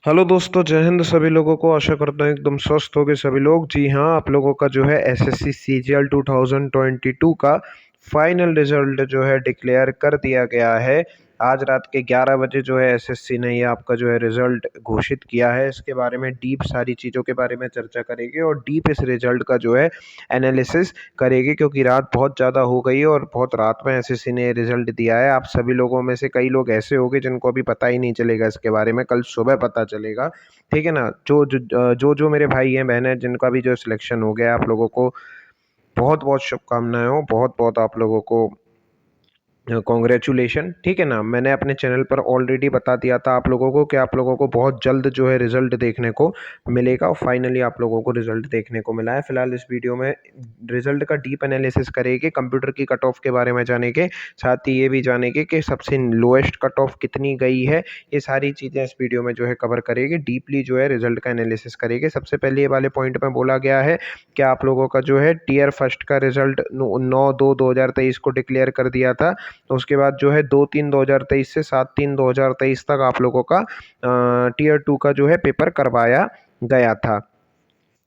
Hello दोस्तों, जय हिंद सभी लोगों को। आशा करता हूँ एकदम स्वस्थ हो गए सभी लोग। जी हाँ, आप लोगों का जो है एसएससी सीजीएल 2022 का फाइनल रिजल्ट जो है डिक्लेयर कर दिया गया है। आज रात के 11 बजे जो है एसएससी ने ये आपका जो है रिजल्ट घोषित किया है। इसके बारे में डीप सारी चीज़ों के बारे में चर्चा करेंगे और डीप इस रिजल्ट का जो है एनालिसिस करेंगे, क्योंकि रात बहुत ज़्यादा हो गई है और बहुत रात में एसएससी ने रिजल्ट दिया है। आप सभी लोगों में से कई लोग ऐसे होंगे जिनको अभी पता ही नहीं चलेगा इसके बारे में, कल सुबह पता चलेगा। ठीक है ना। जो मेरे भाई हैं बहन हैं जिनका भी जो सिलेक्शन हो गया, आप लोगों को बहुत बहुत शुभकामनाएं हो, बहुत बहुत आप लोगों को कॉन्ग्रेचुलेशन। ठीक है ना। मैंने अपने चैनल पर ऑलरेडी बता दिया था आप लोगों को कि आप लोगों को बहुत जल्द जो है रिजल्ट देखने को मिलेगा और फाइनली आप लोगों को रिजल्ट देखने को मिला है। फिलहाल इस वीडियो में रिजल्ट का डीप एनालिसिस करेंगे, कंप्यूटर की कट ऑफ के बारे में जानेंगे, साथ ही ये भी जानेंगे कि सबसे लोएस्ट कट ऑफ कितनी गई है। ये सारी चीज़ें इस वीडियो में जो है कवर करेंगे, डीपली जो है रिजल्ट का एनालिसिस करेंगे। सबसे पहले ये वाले पॉइंट में बोला गया है कि आप लोगों का जो है टीयर फर्स्ट का रिजल्ट 9/2/2023 को डिक्लेयर कर दिया था। तो उसके बाद जो है 2/3/2023 से 7/3/2023 तक आप लोगों का टीयर 2 का जो है पेपर करवाया गया था।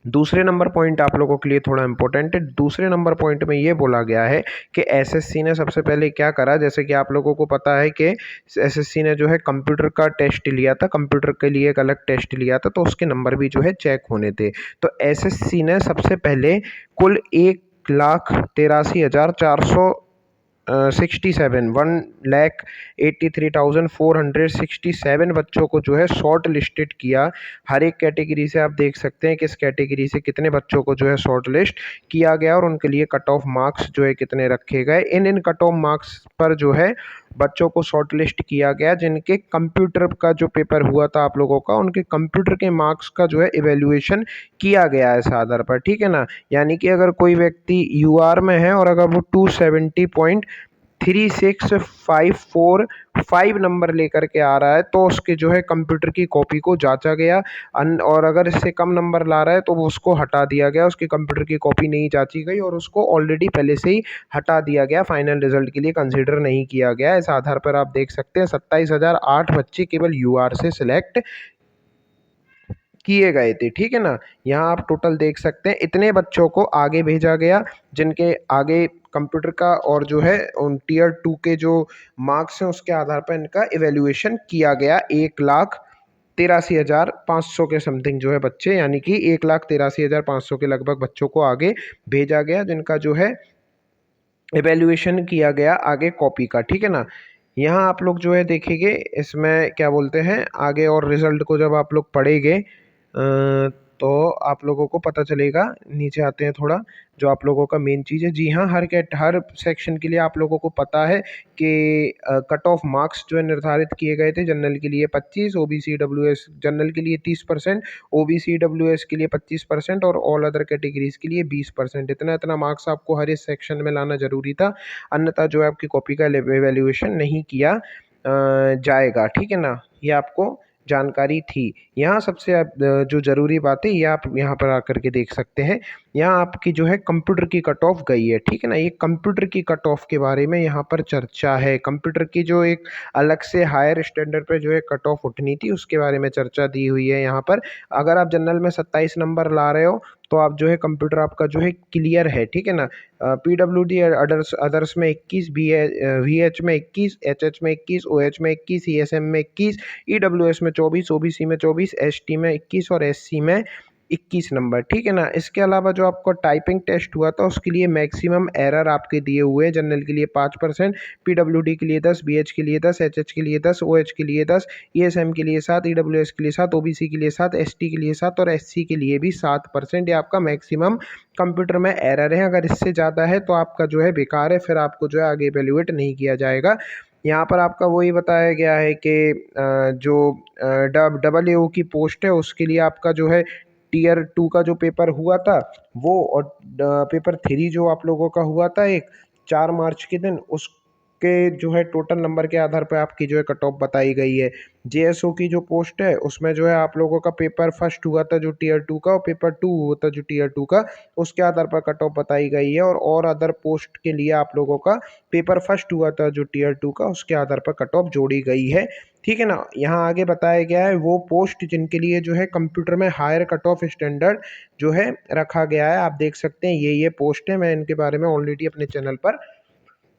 दूसरे नंबर पॉइंट आप लोगों के लिए थोड़ा इंपॉर्टेंट है। दूसरे नंबर पॉइंट में ये बोला गया है कि एसएससी ने सबसे पहले क्या करा, जैसे कि आप लोगों को पता है कि एसएससी ने जो है कंप्यूटर का टेस्ट लिया था, कंप्यूटर के लिए एक अलग टेस्ट लिया था, तो उसके नंबर भी जो है चेक होने थे। तो एसएससी ने सबसे पहले कुल 1,83,467 बच्चों को जो है शॉर्ट लिस्टेड किया। हर एक कैटेगरी से आप देख सकते हैं कि इस कैटेगरी से कितने बच्चों को जो है शॉर्ट लिस्ट किया गया और उनके लिए कट ऑफ मार्क्स जो है कितने रखे गए। इन कट ऑफ मार्क्स पर जो है बच्चों को शॉर्ट लिस्ट किया गया जिनके कंप्यूटर का जो पेपर हुआ था आप लोगों का, उनके कंप्यूटर के मार्क्स का जो है इवेल्युएशन किया गया है इस आधार पर। ठीक है ना। यानी कि अगर कोई व्यक्ति यूआर में है और अगर वो 270.36545 नंबर लेकर के आ रहा है तो उसके जो है कंप्यूटर की कॉपी को जांचा गया। और अगर इससे कम नंबर ला रहा है तो वो उसको हटा दिया गया, उसकी कंप्यूटर की कॉपी नहीं जांची गई और उसको ऑलरेडी पहले से ही हटा दिया गया, फाइनल रिजल्ट के लिए कंसिडर नहीं किया गया। इस आधार पर आप देख सकते हैं 27,008 बच्चे केवल यूआर से सिलेक्ट किए गए थे। ठीक है ना। यहाँ आप टोटल देख सकते हैं इतने बच्चों को आगे भेजा गया जिनके आगे कंप्यूटर का और जो है उन टीयर 2 के जो मार्क्स हैं उसके आधार पर इनका इवेल्युएशन किया गया। 1,83,500 के समथिंग जो है बच्चे, यानी कि 1,83,500 के लगभग बच्चों को आगे भेजा गया जिनका जो है इवेल्युएशन किया गया आगे कॉपी का। ठीक है ना। यहाँ आप लोग जो है देखेंगे इसमें क्या बोलते हैं आगे, और रिजल्ट को जब आप लोग पढ़ेंगे तो आप लोगों को पता चलेगा। नीचे आते हैं थोड़ा, जो आप लोगों का मेन चीज़ है। जी हाँ, हर सेक्शन के लिए आप लोगों को पता है कि कट ऑफ मार्क्स जो है निर्धारित किए गए थे। जनरल के लिए 25, ओबीसी डब्ल्यूएस जनरल के लिए 30%, ओबीसी डब्ल्यूएस के लिए 25% और ऑल अदर कैटेगरीज के लिए 20%। इतना इतना मार्क्स आपको हर इस सेक्शन में लाना जरूरी था, अन्यथा जो है आपकी कॉपी का एवेल्युएशन नहीं किया जाएगा। ठीक है ना। ये आपको जानकारी थी। यहाँ सबसे जो ज़रूरी बात है ये आप यहाँ पर आकर के देख सकते हैं। यहाँ आपकी जो है कंप्यूटर की कट ऑफ गई है। ठीक है ना। ये कंप्यूटर की कट ऑफ के बारे में यहाँ पर चर्चा है। कंप्यूटर की जो एक अलग से हायर स्टैंडर्ड पे जो है कट ऑफ उठनी थी उसके बारे में चर्चा दी हुई है यहाँ पर। अगर आप जनरल में 27 नंबर ला रहे हो तो आप जो है कंप्यूटर आपका जो है क्लियर है। ठीक है ना। पीडब्ल्यूडी अदर्स में 21, वीएच में 21, एचएच में 21, ओएच में 21, ईएसएम में 21, ईडब्ल्यूएस में 24, ओबीसी में 24, एसटी में 21 और एससी में 21 नंबर। ठीक है ना। इसके अलावा जो आपको टाइपिंग टेस्ट हुआ था उसके लिए मैक्सिमम एरर आपके दिए हुए हैं। जनरल के लिए 5%, पीडब्ल्यूडी के लिए 10, बीएच के लिए 10, एचएच के लिए 10, ओएच के लिए 10, ईएसएम के लिए 7, ईडब्ल्यूएस के लिए 7, ओबीसी के लिए 7, एसटी के लिए 7 और एससी के लिए भी 7%। ये आपका मैक्सिमम कंप्यूटर में एरर है। अगर इससे ज़्यादा है तो आपका जो है बेकार है, फिर आपको जो है आगे एवेल्युएट नहीं किया जाएगा। यहाँ पर आपका वही बताया गया है कि जो डबल ए की पोस्ट है उसके लिए आपका जो है टीयर 2 का जो पेपर हुआ था वो, और पेपर 3 जो आप लोगों का हुआ था एक 4 मार्च के दिन, उस आपके जो है टोटल नंबर के आधार पर आपकी जो है कट ऑफ बताई गई है। जेएसओ की जो पोस्ट है उसमें जो है आप लोगों का पेपर फर्स्ट हुआ था जो टीयर 2 का, और पेपर 2 हुआ था जो टीयर 2 का, उसके आधार पर कट ऑफ बताई गई है। और अदर पोस्ट के लिए आप लोगों का पेपर फर्स्ट हुआ था जो टीयर 2 का, उसके आधार पर कट ऑफ जोड़ी गई है। ठीक है ना। यहाँ आगे बताया गया है वो पोस्ट जिनके लिए जो है कंप्यूटर में हायर कट ऑफ स्टैंडर्ड जो है रखा गया है। आप देख सकते हैं ये पोस्ट है, मैं इनके बारे में ऑलरेडी अपने चैनल पर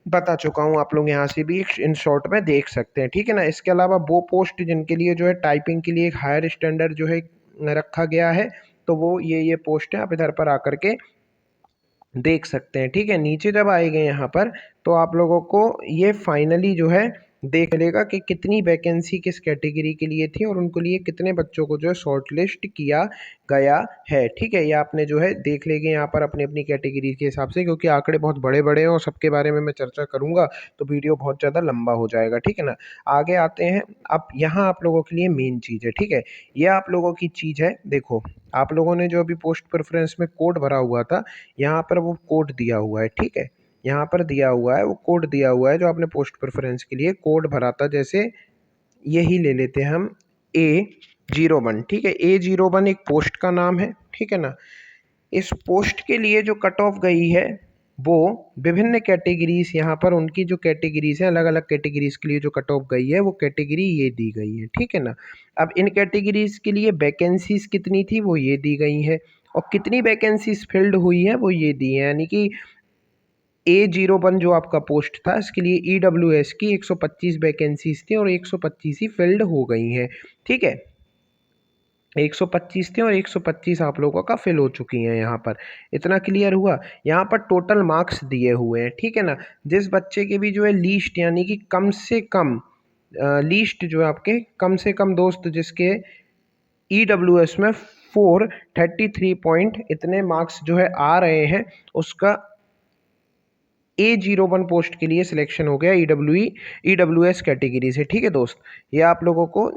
बता चुका हूँ, आप लोग यहाँ से भी इन शॉर्ट में देख सकते हैं। ठीक है ना। इसके अलावा वो पोस्ट जिनके लिए जो है टाइपिंग के लिए एक हायर स्टैंडर्ड जो है रखा गया है, तो वो ये पोस्ट है, आप इधर पर आकर के देख सकते हैं। ठीक है। नीचे जब आएंगे यहाँ पर तो आप लोगों को ये फाइनली जो है देख लेगा कि कितनी वैकेंसी किस कैटेगरी के लिए थी और उनको लिए कितने बच्चों को जो है शॉर्ट लिस्ट किया गया है। ठीक है। ये आपने जो है देख लेंगे यहाँ पर अपनी अपनी कैटेगरी के हिसाब से, क्योंकि आंकड़े बहुत बड़े बड़े हैं और सबके बारे में मैं चर्चा करूँगा तो वीडियो बहुत ज़्यादा लंबा हो जाएगा। ठीक है ना। आगे आते हैं। अब यहाँ आप लोगों के लिए मेन चीज़ है। ठीक है। ये आप लोगों की चीज़ है। देखो, आप लोगों ने जो अभी पोस्ट प्रेफरेंस में कोड भरा हुआ था, यहाँ पर वो कोड दिया हुआ है। ठीक है। यहाँ पर दिया हुआ है, वो कोड दिया हुआ है जो आपने पोस्ट प्रेफरेंस के लिए कोड भरा था। जैसे यही ले लेते हैं हम A01। ठीक है। A01 एक पोस्ट का नाम है। ठीक है ना। इस पोस्ट के लिए जो कट ऑफ गई है वो विभिन्न कैटेगरीज, यहाँ पर उनकी जो कैटेगरीज हैं, अलग अलग कैटेगरीज के लिए जो कट ऑफ गई है वो कैटेगरी ये दी गई है। ठीक है ना। अब इन कैटेगरीज के लिए वैकेंसीज कितनी थी वो ये दी गई है, और कितनी वैकेंसीज फिल्ड हुई है वो ये दी है। यानी कि A01 जो आपका पोस्ट था इसके लिए EWS की 125 वैकेंसीज थी और 125 ही फिल्ड हो गई हैं। ठीक है। 125 थे और 125 आप लोगों का फिल हो चुकी हैं। यहाँ पर इतना क्लियर हुआ। यहाँ पर टोटल मार्क्स दिए हुए हैं। ठीक है ना। जिस बच्चे के भी जो है लीस्ट, यानी कि कम से कम लीस्ट जो है आपके कम से कम दोस्त जिसके EWS में 433 पॉइंट इतने मार्क्स जो है आ रहे हैं, उसका A01 पोस्ट के लिए सिलेक्शन हो गया EWS कैटेगरी से। ठीक है दोस्त। ये आप लोगों को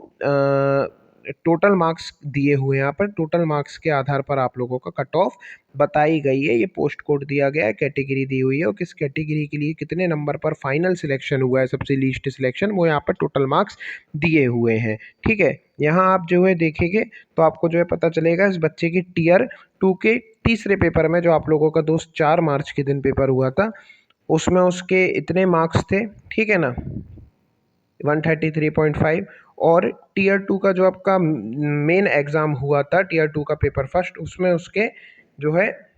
टोटल मार्क्स दिए हुए हैं। यहाँ पर टोटल मार्क्स के आधार पर आप लोगों का कट ऑफ बताई गई है। ये पोस्ट कोड दिया गया है, कैटेगरी दी हुई है, और किस कैटेगरी के लिए कितने नंबर पर फाइनल सिलेक्शन हुआ है, सबसे लीस्ट सिलेक्शन, वो यहाँ पर टोटल मार्क्स दिए हुए हैं। ठीक है। यहाँ आप जो है देखेंगे तो आपको जो है पता चलेगा इस बच्चे की टीयर 2 के तीसरे पेपर में, जो आप लोगों का दोस्त 4 मार्च के दिन पेपर हुआ था, उसमें उसके इतने मार्क्स थे। ठीक है ना, 133.5। और टीयर 2 का जो आपका मेन एग्ज़ाम हुआ था, टीयर 2 का पेपर फर्स्ट, उसमें उसके जो है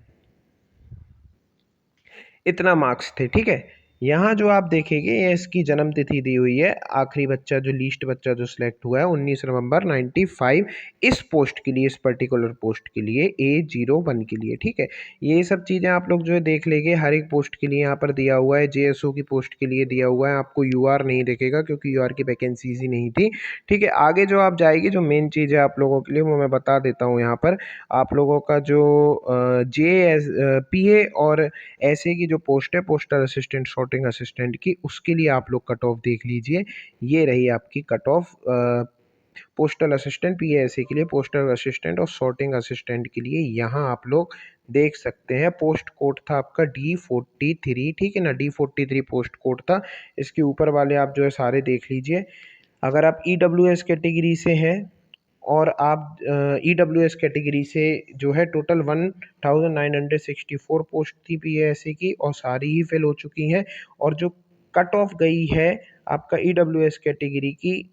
इतना मार्क्स थे। ठीक है। यहाँ जो आप देखेंगे ये इसकी जन्म तिथि दी हुई है। आखिरी बच्चा जो लीस्ट बच्चा जो सिलेक्ट हुआ है 19 नवंबर 95, इस पोस्ट के लिए, इस पर्टिकुलर पोस्ट के लिए, A01 के लिए। ठीक है। ये सब चीज़ें आप लोग जो है देख लेंगे। हर एक पोस्ट के लिए यहाँ पर दिया हुआ है। JSO की पोस्ट के लिए दिया हुआ है। आपको UR नहीं दिखेगा क्योंकि UR की वैकेंसीज ही नहीं थी। ठीक है। आगे जो आप जाएगी, जो मेन चीज़ है आप लोगों के लिए वो मैं बता देता हूँ। यहाँ पर आप लोगों का जो PA और ऐसे की जो पोस्ट है, पोस्टल असिस्टेंट, सॉर्टिंग असिस्टेंट की, उसके लिए आप लोग कट ऑफ देख लीजिए। ये रही आपकी cut off postal assistant, PA के लिए, पोस्टल असिस्टेंट और सॉर्टिंग असिस्टेंट के लिए। यहाँ आप लोग देख सकते हैं पोस्ट कोड था आपका D43। ठीक है ना। D43 पोस्ट कोड था। इसके ऊपर वाले आप जो है सारे देख लीजिए। अगर आप EWS कैटेगरी से हैं और आप EWS कैटेगरी से जो है टोटल 1964 पोस्ट थी PASA की, और सारी ही फिल हो चुकी हैं। और जो कट ऑफ गई है आपका EWS कैटेगरी की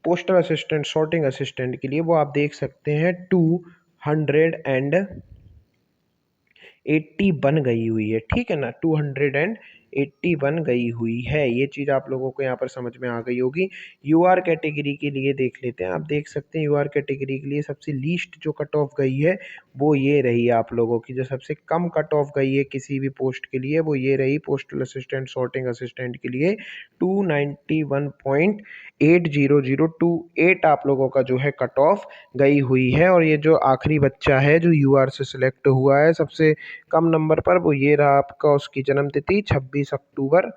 पोस्टल असिस्टेंट, सॉर्टिंग असिस्टेंट के लिए, वो आप देख सकते हैं 280 बन गई हुई है। ठीक है ना। 280 बन गई हुई है। ये चीज़ आप लोगों को यहाँ पर समझ में आ गई होगी। UR कैटेगरी के लिए देख लेते हैं। आप देख सकते हैं UR कैटेगरी के लिए सबसे लीस्ट जो कट ऑफ गई है वो ये रही है आप लोगों की। जो सबसे कम कट ऑफ गई है किसी भी पोस्ट के लिए वो ये रही, पोस्टल असिस्टेंट, सॉर्टिंग असिस्टेंट के लिए 291.80028 आप लोगों का जो है कट ऑफ गई हुई है। और ये जो आखिरी बच्चा है जो UR से सिलेक्ट हुआ है सबसे कम नंबर पर, वो ये रहा आपका, उसकी जन्म तिथि 26 अक्टूबर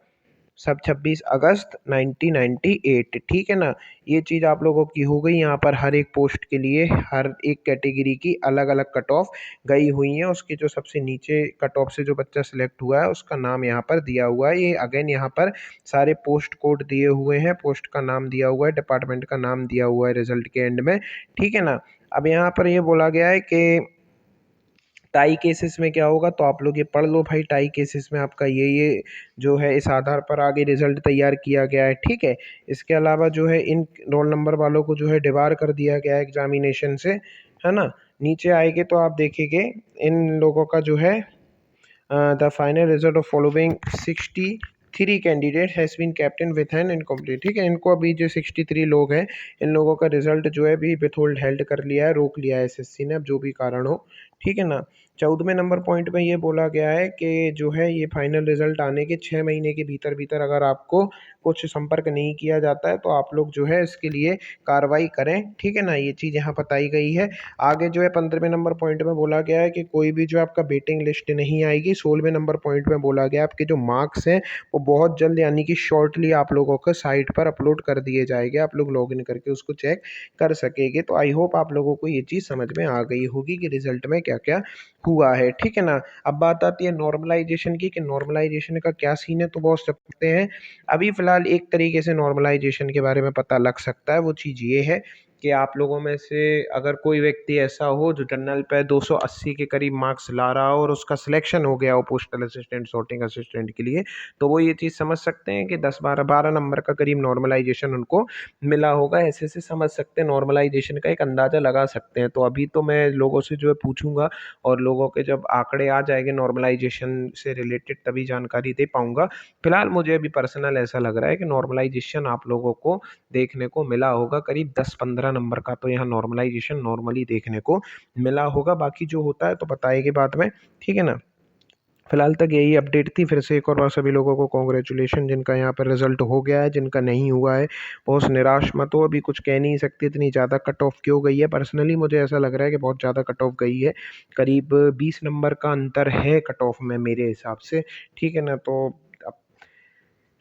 सब 26 अगस्त 1998, ठीक है ना। ये चीज़ आप लोगों की हो गई। यहाँ पर हर एक पोस्ट के लिए हर एक कैटेगरी की अलग अलग कट ऑफ गई हुई है। उसके जो सबसे नीचे कट ऑफ से जो बच्चा सिलेक्ट हुआ है उसका नाम यहाँ पर दिया हुआ है। ये अगेन यहाँ पर सारे पोस्ट कोड दिए हुए हैं, पोस्ट का नाम दिया हुआ है, डिपार्टमेंट का नाम दिया हुआ है रिजल्ट के एंड में, ठीक है ना। अब यहाँ पर ये बोला गया है कि टाई केसेस में क्या होगा, तो आप लोग ये पढ़ लो भाई। टाई केसेस में आपका ये जो है इस आधार पर आगे रिजल्ट तैयार किया गया है, ठीक है। इसके अलावा जो है इन रोल नंबर वालों को जो है डिबार कर दिया गया है एग्जामिनेशन से, है ना। नीचे आएंगे तो आप देखेंगे इन लोगों का जो है the final result of following 63 candidate has been kept in with an incomplete, ठीक है। इनको अभी जो 63 लोग हैं, इन लोगों का रिजल्ट जो है अभी विथहोल्ड हेल्ड कर लिया है, रोक लिया है एसएससी ने, अब जो भी कारण हो, ठीक है ना। 14वें नंबर पॉइंट में ये बोला गया है कि जो है ये फाइनल रिजल्ट आने के 6 महीने के भीतर भीतर अगर आपको कुछ संपर्क नहीं किया जाता है तो आप लोग जो है इसके लिए कार्रवाई करें, ठीक है ना। ये चीज़ यहाँ बताई गई है। आगे जो है 15वें नंबर पॉइंट में बोला गया है कि कोई भी जो आपका वेटिंग लिस्ट नहीं आएगी। 16वें नंबर पॉइंट में बोला गया है आपके जो मार्क्स हैं वो बहुत जल्द यानी कि शॉर्टली आप लोगों को साइट पर अपलोड कर दिए जाएंगे, आप लोग लॉगिन करके उसको चेक कर सकेंगे। तो आई होप आप लोगों को ये चीज़ समझ में आ गई होगी कि रिजल्ट में क्या क्या हुआ है, ठीक है ना। अब बात आती है नॉर्मलाइजेशन की कि नॉर्मलाइजेशन का क्या सीन है, तो बहुत सकते हैं। अभी फ़िलहाल एक तरीके से नॉर्मलाइजेशन के बारे में पता लग सकता है। वो चीज़ ये है कि आप लोगों में से अगर कोई व्यक्ति ऐसा हो जो जनरल पे 280 के करीब मार्क्स ला रहा हो और उसका सिलेक्शन हो गया हो पोस्टल असिस्टेंट, सॉर्टिंग असिस्टेंट के लिए, तो वो ये चीज़ समझ सकते हैं कि 10-12 नंबर का करीब नॉर्मलाइजेशन उनको मिला होगा। ऐसे ऐसे समझ सकते हैं, नॉर्मलाइजेशन का एक अंदाज़ा लगा सकते हैं। तो अभी तो मैं लोगों से जो है पूछूंगा और लोगों के जब आंकड़े आ जाएंगे नॉर्मलाइजेशन से रिलेटेड तभी जानकारी दे पाऊंगा। फिलहाल मुझे अभी पर्सनल ऐसा लग रहा है कि नॉर्मलाइजेशन आप लोगों को देखने को मिला होगा करीब 10-15 नंबर का, तो यहाँ नॉर्मलाइजेशन नॉर्मली देखने को मिला होगा। बाकी जो होता है तो बताएगी बाद में, ठीक है ना। फिलहाल तक यही अपडेट थी। फिर से एक और बार सभी लोगों को कॉन्ग्रेचुलेशन जिनका यहाँ पर रिजल्ट हो गया है, जिनका नहीं हुआ है बहुत निराश मत हो। अभी कुछ कह नहीं सकते इतनी ज़्यादा कट ऑफ क्यों गई है। पर्सनली मुझे ऐसा लग रहा है कि बहुत ज़्यादा कट ऑफ गई है, करीब 20 नंबर का अंतर है कट ऑफ में मेरे हिसाब से, ठीक है ना। तो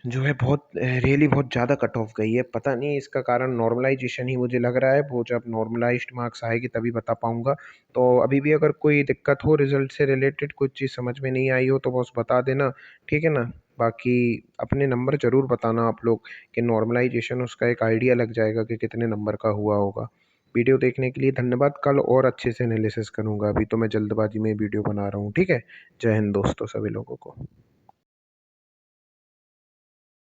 जो है बहुत रियली बहुत ज़्यादा कट ऑफ गई है। पता नहीं इसका कारण नॉर्मलाइजेशन ही मुझे लग रहा है। वो जब नॉर्मलाइज्ड मार्क्स आएगी तभी बता पाऊँगा। तो अभी भी अगर कोई दिक्कत हो रिज़ल्ट से रिलेटेड, कुछ चीज़ समझ में नहीं आई हो तो बस बता देना, ठीक है ना। बाकी अपने नंबर ज़रूर बताना आप लोग कि नॉर्मलाइजेशन उसका एक आइडिया लग जाएगा कि कितने नंबर का हुआ होगा। वीडियो देखने के लिए धन्यवाद। कल और अच्छे से एनालिसिस करूँगा। अभी तो मैं जल्दबाजी में वीडियो बना रहा हूँ, ठीक है। जय हिंद दोस्तों सभी लोगों को।